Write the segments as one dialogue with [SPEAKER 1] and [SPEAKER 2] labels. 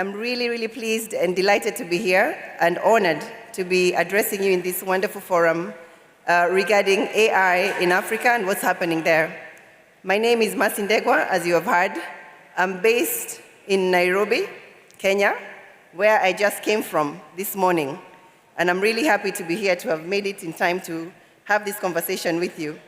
[SPEAKER 1] I'm really, really pleased and delighted to be here and honored to be addressing you in this wonderful forum regarding AI in Africa and what's happening there. My name is Ndegwa, as you have heard. I'm based in Nairobi, Kenya, where I just came from this morning. And I'm really happy to be here to have made it in time to have this conversation with you.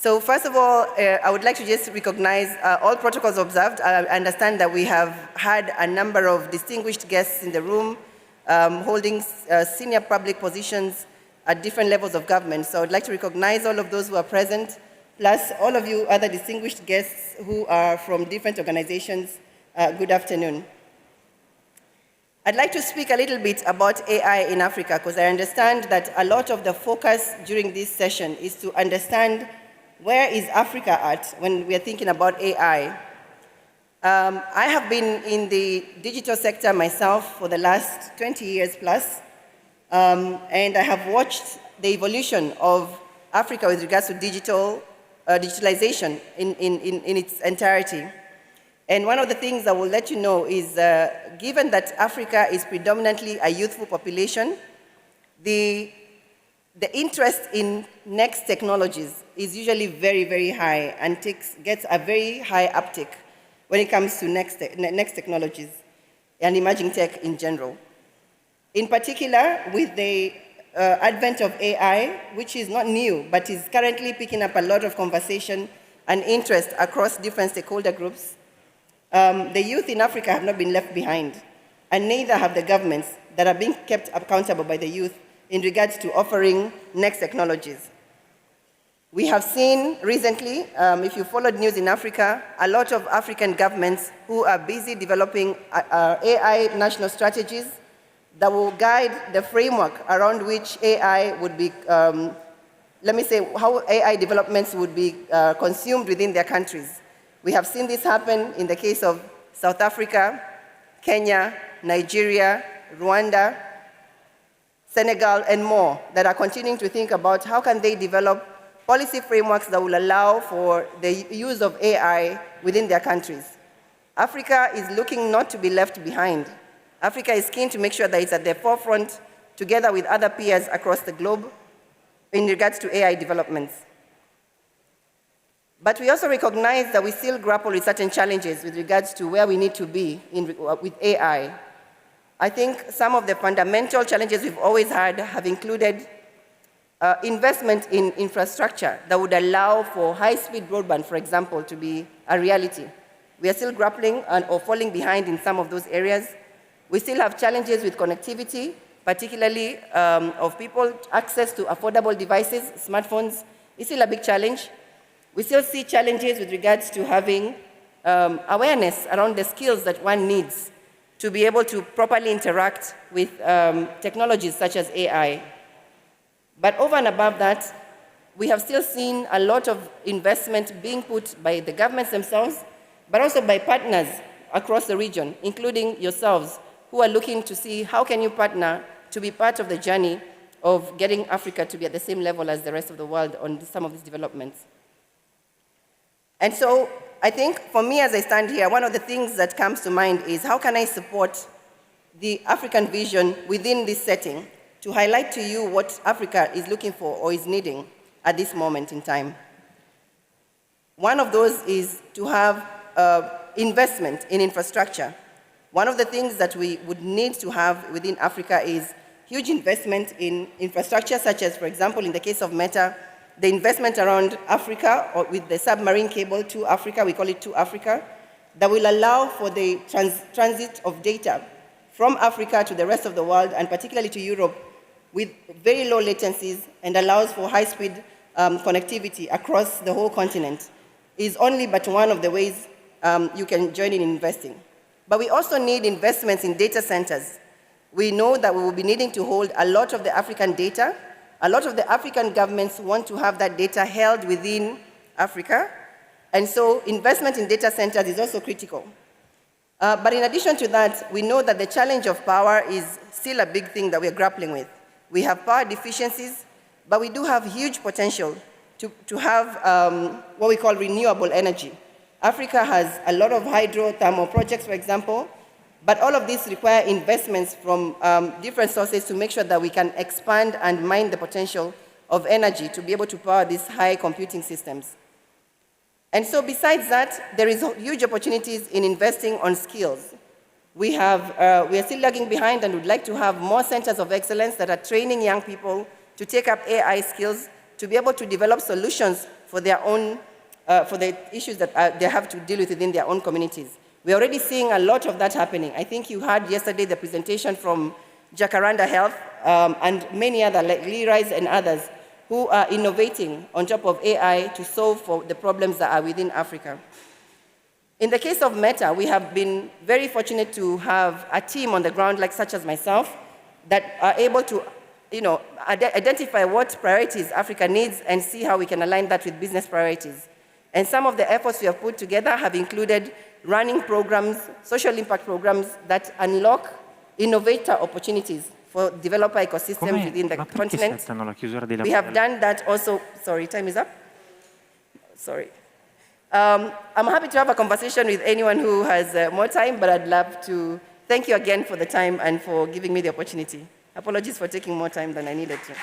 [SPEAKER 1] So first of all, I would like to just recognize all protocols observed. I understand that we have had a number of distinguished guests in the room holding senior public positions at different levels of government. So I would like to recognize all of those who are present, plus all of you other distinguished guests who are from different organizations. Good afternoon. I'd like to speak a little bit about AI in Africa, because I understand that a lot of the focus during this session is to understand where is Africa at when we are thinking about AI. I have been in the digital sector myself for the last 20 years plus, and I have watched the evolution of Africa with regards to digitalization in its entirety. And one of the things I will let you know is, given that Africa is predominantly a youthful population, the interest in next technologies is usually very, very high and gets a very high uptick when it comes to next technologies and emerging tech in general. In particular, with the advent of AI, which is not new, but is currently picking up a lot of conversation and interest across different stakeholder groups, the youth in Africa have not been left behind, and neither have the governments that are being kept accountable by the youth in regards to offering next technologies. We have seen recently, if you followed news in Africa, a lot of African governments who are busy developing AI national strategies that will guide the framework around which AI would be, let me say, how AI developments would be consumed within their countries. We have seen this happen in the case of South Africa, Kenya, Nigeria, Rwanda, Senegal, and more, that are continuing to think about how can they develop policy frameworks that will allow for the use of AI within their countries. Africa is looking not to be left behind. Africa is keen to make sure that it's at the forefront, together with other peers across the globe, in regards to AI developments. But we also recognize that we still grapple with certain challenges with regards to where we need to be with AI. I think some of the fundamental challenges we've always had have included investment in infrastructure that would allow for high-speed broadband, for example, to be a reality. We are still grappling or falling behind in some of those areas. We still have challenges with connectivity, particularly of people access to affordable devices, smartphones. It's still a big challenge. We still see challenges with regards to having awareness around the skills that one needs to be able to properly interact with technologies such as AI. But over and above that, we have still seen a lot of investment being put by the governments themselves, but also by partners across the region, including yourselves, who are looking to see how can you partner to be part of the journey of getting Africa to be at the same level as the rest of the world on some of these developments. And so I think for me as I stand here, one of the things that comes to mind is how can I support the African vision within this setting to highlight to you what Africa is looking for or is needing at this moment in time. One of those is to have investment in infrastructure. One of the things that we would need to have within Africa is huge investment in infrastructure, such as, for example, in the case of Meta, the investment around Africa, or with the submarine cable to Africa, we call it to Africa, that will allow for the transit of data from Africa to the rest of the world, and particularly to Europe, with very low latencies and allows for high-speed connectivity across the whole continent, is only but one of the ways you can join in investing. But we also need investments in data centers. We know that we will be needing to hold a lot of the African data. A lot of the African governments want to have that data held within Africa, and so investment in data centers is also critical. But in addition to that, we know that the challenge of power is still a big thing that we're grappling with. We have power deficiencies, but we do have huge potential to have what we call renewable energy. Africa has a lot of hydrothermal projects, for example, but all of these require investments from different sources to make sure that we can expand and mine the potential of energy to be able to power these high computing systems. And so besides that, there is huge opportunities in investing on skills. We are still lagging behind and would like to have more centers of excellence that are training young people to take up AI skills to be able to develop solutions for their own, for the issues that they have to deal with within their own communities. We're already seeing a lot of that happening. I think you heard yesterday the presentation from Jacaranda Health and many other, like Lerise and others, who are innovating on top of AI to solve for the problems that are within Africa. In the case of Meta, we have been very fortunate to have a team on the ground, like such as myself, that are able to identify what priorities Africa needs and see how we can align that with business priorities. And some of the efforts we have put together have included running programs, social impact programs that unlock innovator opportunities for developer ecosystems within the continent. We have done that also. Sorry, time is up. Sorry. I'm happy to have a conversation with anyone who has more time, but I'd love to thank you again for the time and for giving me the opportunity. Apologies for taking more time than I needed to.